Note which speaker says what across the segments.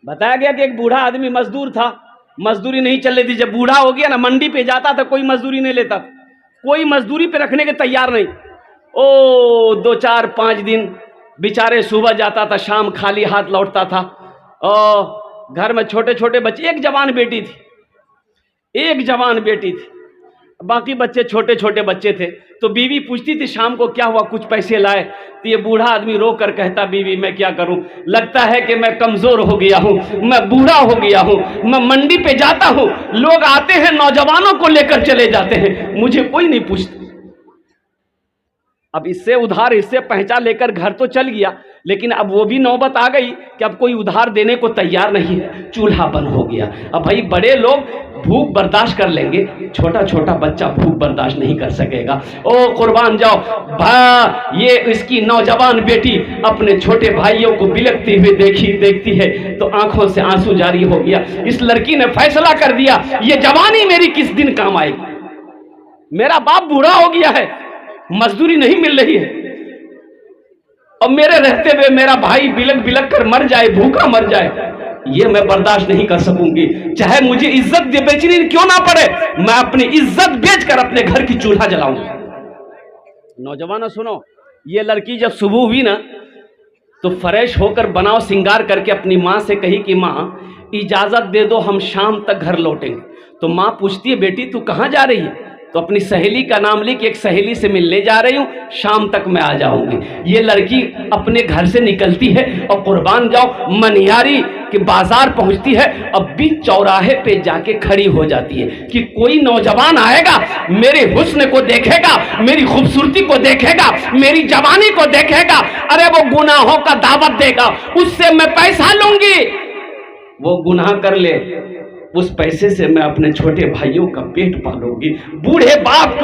Speaker 1: بتایا گیا کہ ایک بوڑھا آدمی مزدور تھا, مزدوری نہیں چل رہی تھی. جب بوڑھا ہو گیا نا, منڈی پہ جاتا تھا, کوئی مزدوری نہیں لیتا, کوئی مزدوری پہ رکھنے کے تیار نہیں. 2-4-5 دن بیچارے صبح جاتا تھا, شام خالی ہاتھ لوٹتا تھا. گھر میں چھوٹے چھوٹے بچے, ایک جوان بیٹی تھی, باقی بچے چھوٹے چھوٹے بچے تھے. تو بیوی پوچھتی تھی شام کو کیا ہوا, کچھ پیسے لائے؟ تو یہ بوڑھا آدمی رو کر کہتا, بیوی میں کیا کروں, لگتا ہے کہ میں کمزور ہو گیا ہوں, میں بوڑھا ہو گیا ہوں, میں منڈی پہ جاتا ہوں, لوگ آتے ہیں نوجوانوں کو لے کر چلے جاتے ہیں, مجھے کوئی نہیں پوچھتا. اب اس سے ادھار, اس سے پہنچا لے کر گھر تو چل گیا, لیکن اب وہ بھی نوبت آ گئی کہ اب کوئی ادھار دینے کو تیار نہیں ہے, چولہا بند ہو گیا. اب بھائی بڑے لوگ بھوک برداشت کر لیں گے, چھوٹا چھوٹا بچہ بھوک برداشت نہیں کر سکے گا. او قربان جاؤ, یہ اس کی نوجوان بیٹی اپنے چھوٹے بھائیوں کو بلکتے ہوئے دیکھتی ہے تو آنکھوں سے آنسو جاری ہو گیا. اس لڑکی نے فیصلہ کر دیا, یہ جوانی میری کس دن کام آئے گی, میرا باپ بوڑھا ہو گیا ہے, مزدوری نہیں مل رہی ہے, اور میرے رہتے ہوئے میرا بھائی بلک بلک کر مر جائے, بھوکا مر جائے, یہ میں برداشت نہیں کر سکوں گی. چاہے مجھے عزت بیچنی کیوں نہ پڑے, میں اپنی عزت بیچ کر اپنے گھر کی چولہا جلاؤں گا. نوجوانوں سنو, یہ لڑکی جب صبح ہوئی نا تو فریش ہو کر بناؤ سنگار کر کے اپنی ماں سے کہی کہ ماں اجازت دے دو, ہم شام تک گھر لوٹیں گے. تو ماں پوچھتی ہے, بیٹی تو کہاں جا رہی ہے؟ تو اپنی سہیلی کا نام لی کہ ایک سہیلی سے ملنے جا رہی ہوں, شام تک میں آ جاؤں گی. یہ لڑکی اپنے گھر سے نکلتی ہے اور قربان جاؤ منیاری کے بازار پہنچتی ہے, اب بھی چوراہے پہ جا کے کھڑی ہو جاتی ہے کہ کوئی نوجوان آئے گا, میرے حسن کو دیکھے گا, میری خوبصورتی کو دیکھے گا, میری جوانی کو دیکھے گا, ارے وہ گناہوں کا دعوت دے گا, اس سے میں پیسہ لوں گی, وہ گناہ کر لے, اس پیسے سے میں اپنے چھوٹے بھائیوں کا پیٹ پالوں گی. بوڑھے باپ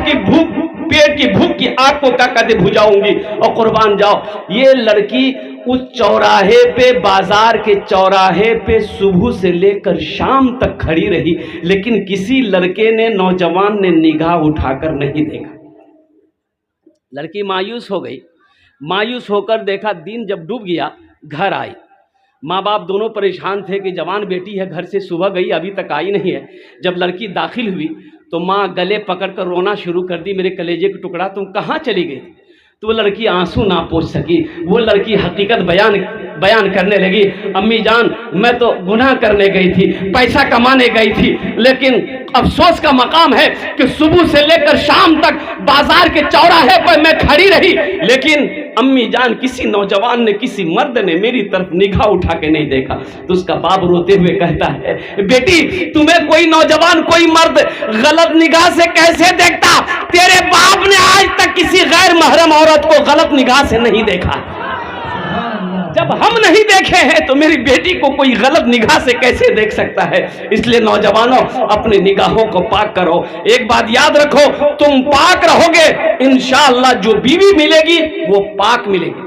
Speaker 1: کی بھوک, پیٹ کی بھوک کی آگ کو کیا کہتے بجھاؤں گی. اور قربان جاؤ, یہ لڑکی اس چوراہے پہ, بازار کے چوراہے پہ صبح سے لے کر شام تک کھڑی رہی, لیکن کسی لڑکے نے, نوجوان نے نگاہ اٹھا کر نہیں دیکھا. لڑکی مایوس ہو گئی, مایوس ہو کر دیکھا, دن جب ڈوب گیا گھر آئی. ماں باپ دونوں پریشان تھے کہ جوان بیٹی ہے, گھر سے صبح گئی ابھی تک آئی نہیں ہے. جب لڑکی داخل ہوئی تو ماں گلے پکڑ کر رونا شروع کر دی, میرے کلیجے کا ٹکڑا تم کہاں چلی گئی؟ تو وہ لڑکی آنسو نہ پوچھ سکی, وہ لڑکی حقیقت بیان کرنے لگی, امی جان میں تو گناہ کرنے گئی تھی, پیسہ کمانے گئی تھی, لیکن افسوس کا مقام ہے کہ صبح سے لے کر شام تک بازار کے چوراہے پر میں کھڑی رہی, لیکن امی جان کسی نوجوان نے, کسی مرد نے میری طرف نگاہ اٹھا کے نہیں دیکھا. تو اس کا باپ روتے ہوئے کہتا ہے, بیٹی تمہیں کوئی نوجوان, کوئی مرد غلط نگاہ سے کیسے دیکھتا؟ تیرے باپ نے آج تک کسی غیر محرم عورت کو غلط نگاہ سے نہیں دیکھا. جب ہم نہیں دیکھے ہیں تو میری بیٹی کو کوئی غلط نگاہ سے کیسے دیکھ سکتا ہے؟ اس لیے نوجوانوں اپنی نگاہوں کو پاک کرو. ایک بات یاد رکھو, تم پاک رہو گے انشاءاللہ جو بیوی ملے گی وہ پاک ملے گی.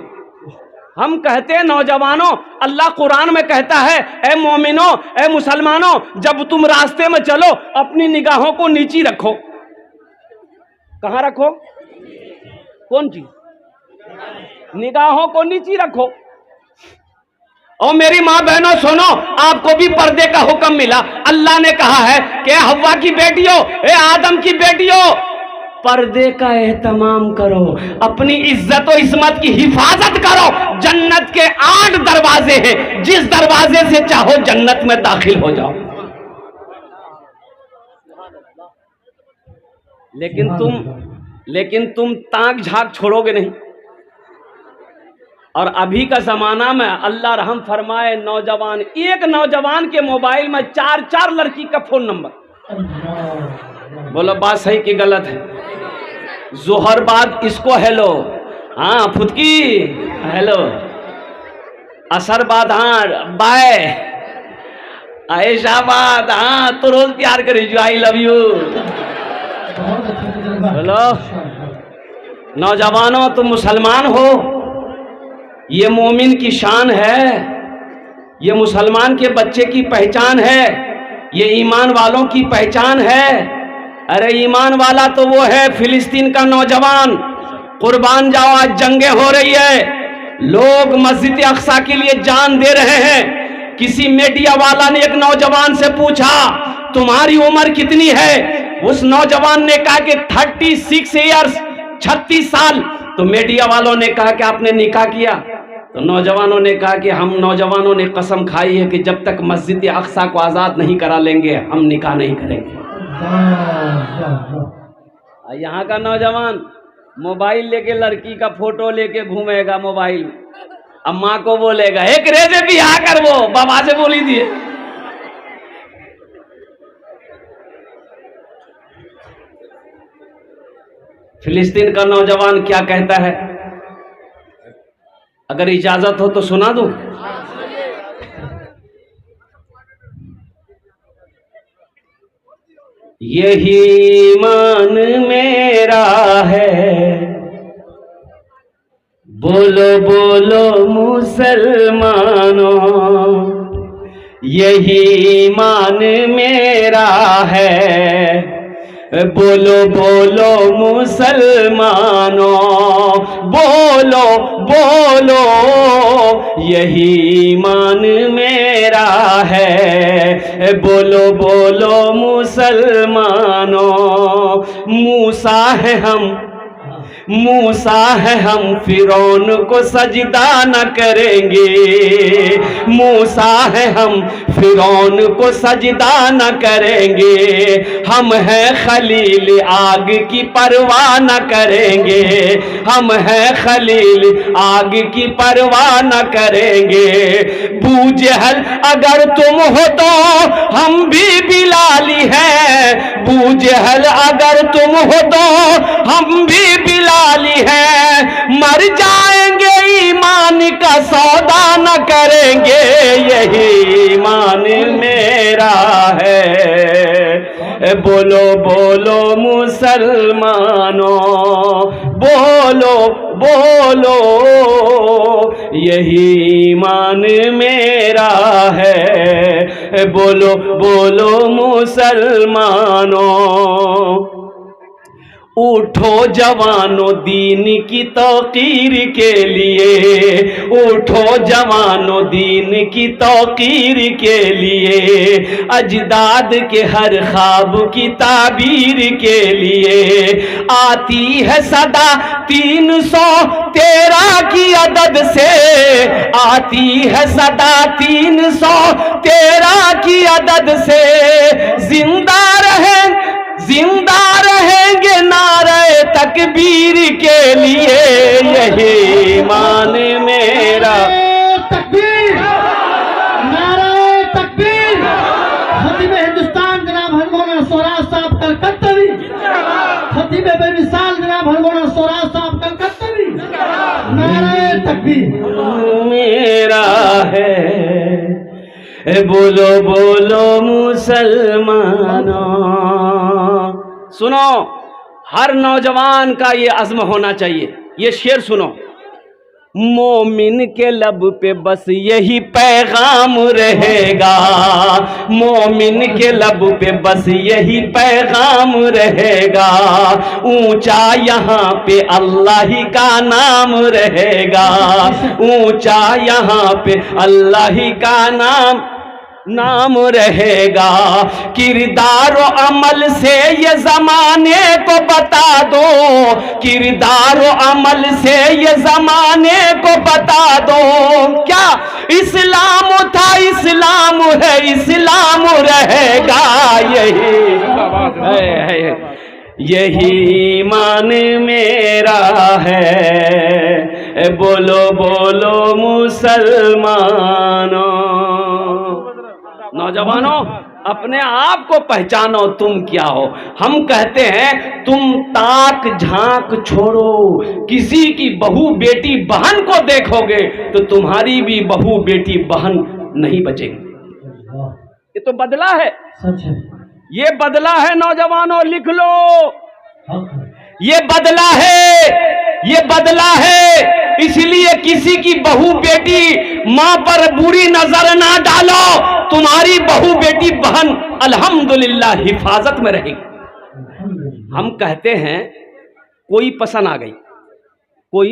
Speaker 1: ہم کہتے ہیں نوجوانوں, اللہ قرآن میں کہتا ہے, اے مومنوں, اے مسلمانوں, جب تم راستے میں چلو اپنی نگاہوں کو نیچی رکھو. کہاں رکھو؟ کون چیز؟ نگاہوں کو نیچی رکھو. اور میری ماں بہنوں سنو, آپ کو بھی پردے کا حکم ملا. اللہ نے کہا ہے کہ حوا کی بیٹیوں, اے آدم کی بیٹیوں, پردے کا اہتمام کرو, اپنی عزت و عصمت کی حفاظت کرو. جنت کے 8 دروازے ہیں, جس دروازے سے چاہو جنت میں داخل ہو جاؤ. لیکن تم تاک جھاک چھوڑو گے نہیں. اور ابھی کا زمانہ میں اللہ رحم فرمائے, نوجوان, ایک نوجوان کے موبائل میں 4 لڑکی کا فون نمبر. بولو بات صحیح کہ غلط ہے؟ ظہر بعد اس کو ہیلو, ہاں پھتکی ہیلو, اثر بعد ہاں بائے, عائشہ بعد ہاں تو روز پیار کرے جو آئی لو یو. بولو نوجوانوں, تم مسلمان ہو, یہ مومن کی شان ہے, یہ مسلمان کے بچے کی پہچان ہے, یہ ایمان والوں کی پہچان ہے. ارے ایمان والا تو وہ ہے فلسطین کا نوجوان. قربان جاؤ, آج جنگیں ہو رہی ہے, لوگ مسجد اقصی کے لیے جان دے رہے ہیں. کسی میڈیا والا نے ایک نوجوان سے پوچھا تمہاری عمر کتنی ہے؟ اس نوجوان نے کہا کہ 36 ایئرز، 36 سال. تو میڈیا والوں نے کہا کہ آپ نے نکاح کیا؟ تو نوجوانوں نے کہا کہ ہم نوجوانوں نے قسم کھائی ہے کہ جب تک مسجد اقصی کو آزاد نہیں کرا لیں گے ہم نکاح نہیں کریں گے. یہاں کا نوجوان موبائل لے کے لڑکی کا فوٹو لے کے گھومے گا موبائل، اماں کو بولے گا ایک ریزے بھی آ کر وہ بابا سے بولی دیے. فلسطین کا نوجوان کیا کہتا ہے؟ اگر اجازت ہو تو سنا دوں. یہی ایمان میرا ہے، بولو بولو مسلمانوں، یہی ایمان میرا ہے، بولو بولو مسلمانوں، بولو بولو یہی ایمان میرا ہے، بولو بولو مسلمانوں. موسیٰ ہے ہم فرعون کو سجدہ نہ کریں گے، موسیٰ ہے ہم فرعون کو سجدہ نہ کریں گے، ہم ہیں خلیل آگ کی پرواہ نہ کریں گے، ہم ہیں خلیل آگ کی پرواہ نہ کریں گے. ابو جہل اگر تم ہو تو ہم بھی بلالی ہیں، ابو جہل اگر تم ہو تو ہم بھی بلالی ہے، مر جائیں گے ایمان کا سودا نہ کریں گے، یہی ایمان میرا ہے، بولو بولو مسلمانوں، بولو بولو یہی ایمان میرا ہے، بولو بولو مسلمانوں. اٹھو جوانوں دین کی توقیر کے لیے، اٹھو جوانوں دین کی توقیر کے لیے، اجداد کے ہر خواب کی تعبیر کے لیے. آتی ہے صدا 313 کی عدد سے، آتی ہے صدا 313 کی عدد سے، زندہ رہیں گے نعرہ تکبیر کے لیے، یہی ایمان میرا.
Speaker 2: تکبیر، نعرہ تکبیر. خطیب ہندوستان جناب ہرمونا سوراج صاحب کلکتوی، خطیب بے مثال جناب ہرمونا سوراج صاحب کلکتوی، نعرہ تکبیر
Speaker 1: میرا ہے، بولو بولو مسلمانوں. سنو، ہر نوجوان کا یہ عزم ہونا چاہیے. یہ شعر سنو. مومن کے لب پہ بس یہی پیغام رہے گا، مومن کے لب پہ بس یہی پیغام رہے گا، اونچا یہاں پہ اللہ ہی کا نام رہے گا، اونچا یہاں پہ اللہ ہی کا نام رہے گا. کردار و عمل سے یہ زمانے کو بتا دو، کردار و عمل سے یہ زمانے کو بتا دو. کیا اسلام تھا، اسلام ہے، اسلام رہے گا، یہی ایمان میرا ہے، بولو بولو مسلمانوں. نوجوانوں، اپنے آپ کو پہچانو تم کیا ہو. ہم کہتے ہیں تم تاک جھانک چھوڑو، کسی کی بہو بیٹی بہن کو دیکھو گے تو تمہاری بھی بہو بیٹی بہن نہیں بچے گی. یہ تو بدلہ ہے، یہ بدلہ ہے نوجوانوں، لکھ لو. یہ بدلہ ہے، یہ بدلہ ہے. اس لیے کسی کی بہو بیٹی ماں پر بری نظر نہ ڈالو، تمہاری بہو بیٹی بہن الحمدللہ حفاظت میں رہے گی. ہم کہتے ہیں کوئی پسند آ گئی، کوئی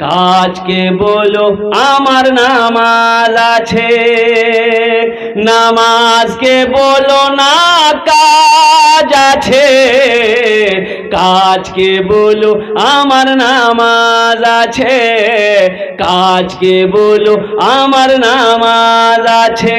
Speaker 1: কাজ কে বলো আমার নামাজ আছে। নামাজকে বলো না কাজ আছে, কাজকে বলো আমার নামাজ আছে, কাজকে বলো আমার নামাজ আছে।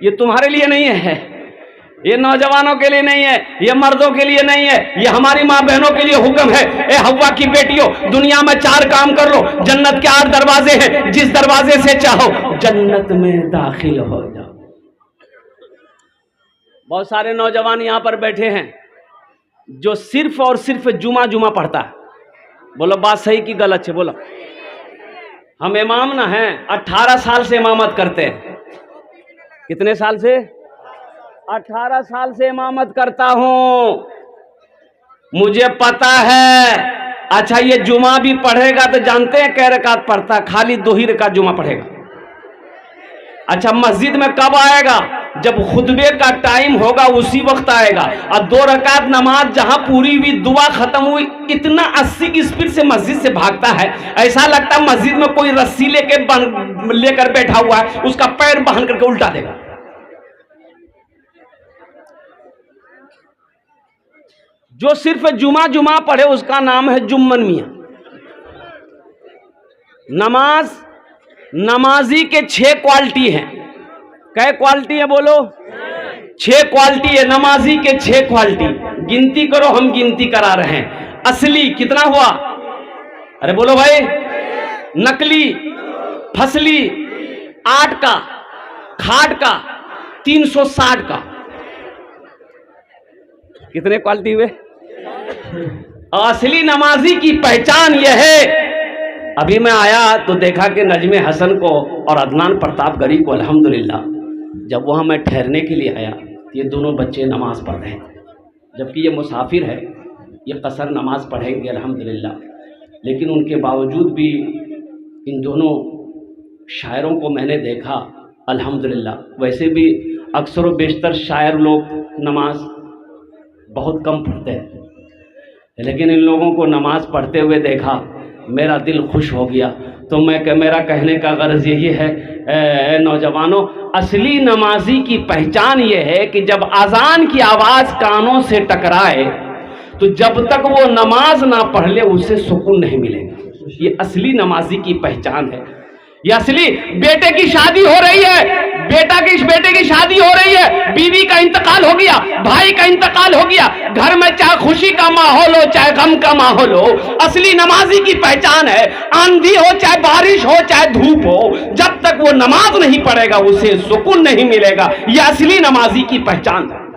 Speaker 1: یہ تمہارے لیے نہیں ہے، یہ نوجوانوں کے لیے نہیں ہے، یہ مردوں کے لیے نہیں ہے، یہ ہماری ماں بہنوں کے لیے حکم ہے۔ اے حوا کی بیٹیوں، دنیا میں 4 کام کر لو، جنت کے 8 دروازے ہیں، جس دروازے سے چاہو جنت میں داخل ہو جاؤ۔ بہت سارے نوجوان یہاں پر بیٹھے ہیں جو صرف اور صرف جمعہ پڑھتا ہے۔ بولو بات صحیح کی غلط ہے؟ بولو۔ ہم امام نہ ہیں، 18 سال سے امامت کرتے ہیں۔ کتنے سال سے؟ 18 سال سے امامت کرتا ہوں، مجھے پتا ہے۔ اچھا یہ جمعہ بھی پڑھے گا تو جانتے ہیں کئی رکعت پڑھتا ہے؟ خالی 2 ہی رکعت جمعہ پڑھے گا۔ اچھا مسجد میں کب آئے گا؟ جب خطبے کا ٹائم ہوگا اسی وقت آئے گا۔ اور 2 رکعت نماز جہاں پوری ہوئی، دعا ختم ہوئی، اتنا 80 کی سپیڈ سے مسجد سے بھاگتا ہے، ایسا لگتا ہے مسجد میں کوئی رسی لے کر بیٹھا ہوا ہے، اس کا پیر باندھ کر کے الٹا دے گا۔ جو صرف جمعہ پڑھے اس کا نام ہے جمن میاں۔ نمازی کے 6 کوالٹی ہیں۔ کئے کوالٹی ہے بولو؟ 6 کوالٹی ہے نمازی کے، 6 کوالٹی گنتی کرو، ہم گنتی کرا رہے ہیں۔ اصلی کتنا ہوا؟ ارے بولو بھائی۔ نقلی، فصلی، 8 کا، کھاٹ کا، 360 کا۔ کتنے کوالٹی ہوئے؟ اصلی نمازی کی پہچان یہ ہے۔ ابھی میں آیا تو دیکھا کہ نجم حسن کو اور عدنان پرتاپ گری کو الحمدللہ جب وہاں میں ٹھہرنے کے لیے آیا، یہ دونوں بچے نماز پڑھ رہے ہیں، جبکہ یہ مسافر ہے، یہ قصر نماز پڑھیں گے الحمدللہ، لیکن ان کے باوجود بھی ان دونوں شاعروں کو میں نے دیکھا الحمدللہ۔ ویسے بھی اکثر و بیشتر شاعر لوگ نماز بہت کم پڑھتے ہیں، لیکن ان لوگوں کو نماز پڑھتے ہوئے دیکھا، میرا دل خوش ہو گیا۔ تو میرا کہنے کا غرض یہی ہے، اے نوجوانوں، اصلی نمازی کی پہچان یہ ہے کہ جب اذان کی آواز کانوں سے ٹکرائے تو جب تک وہ نماز نہ پڑھ لے اسے سکون نہیں ملے گا۔ یہ اصلی نمازی کی پہچان ہے۔ یہ اصلی بیٹے کی شادی ہو رہی ہے، بیٹے کی شادی ہو رہی ہے، بیوی کا انتقال ہو گیا، بھائی کا انتقال ہو گیا، گھر میں چاہے خوشی کا ماحول ہو چاہے غم کا ماحول ہو، اصلی نمازی کی پہچان ہے، آندھی ہو چاہے بارش ہو چاہے دھوپ ہو، جب تک وہ نماز نہیں پڑھے گا اسے سکون نہیں ملے گا۔ یہ اصلی نمازی کی پہچان ہے۔